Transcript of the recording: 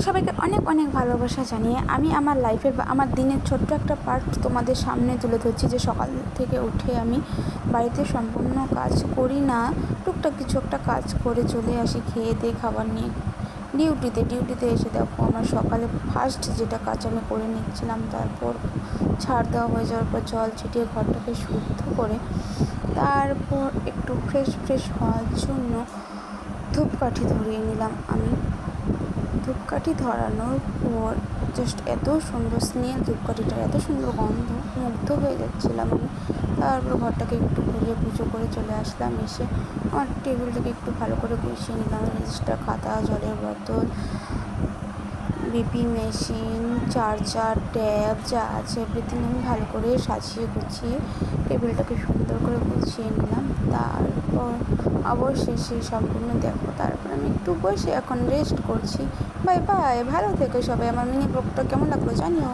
সবাইকে অনেক অনেক ভালোবাসা জানিয়ে আমি আমার লাইফের বা আমার দিনের ছোট্ট একটা পার্ট তোমাদের সামনে তুলে ধরছি। যে সকাল থেকে উঠে আমি বাড়িতে সম্পূর্ণ কাজ করি না, টুকটাক কিছু একটা কাজ করে চলে আসি খেয়ে দিয়ে খাবার নিয়ে ডিউটিতে এসে দেখো আমার সকালে ফার্স্ট যেটা কাজ আমি করে নিচ্ছিলাম। তারপর ছাড় দেওয়া হয়ে যাওয়ার পর জল ছিটিয়ে ঘরটাকে শুদ্ধ করে তারপর একটু ফ্রেশ হওয়ার জন্য ধূপকাঠি ধরিয়ে নিলাম। আমি ধূপকাঠি ধরানোর পর জাস্ট এত সুন্দর স্মেল, ধূপকাঠিটার এত সুন্দর গন্ধ, মুগ্ধ হয়ে যাচ্ছিলাম আমি। তারপর ঘরটাকে একটু ঘুরিয়ে পুজো করে চলে আসলাম। এসে আমার টেবিলটাকে একটু ভালো করে গুছিয়ে নিলাম। রেজিস্টার, খাতা, জলের বোতল, বিপি মেশিন, চার্জার, ট্যাব যা আছে এভরিথিং আমি ভালো করে সাজিয়ে গুছিয়ে টেবিলটাকে সুন্দর করে গুছিয়ে নিলাম। তারপর অবশেষে সম্পূর্ণ দেখো, তারপর আমি একটু বসে এখন রেস্ট করছি। বাই বাই, ভালো থেকো সবাই। আমার মিনি ব্লগটা কেমন লাগলো জানিও।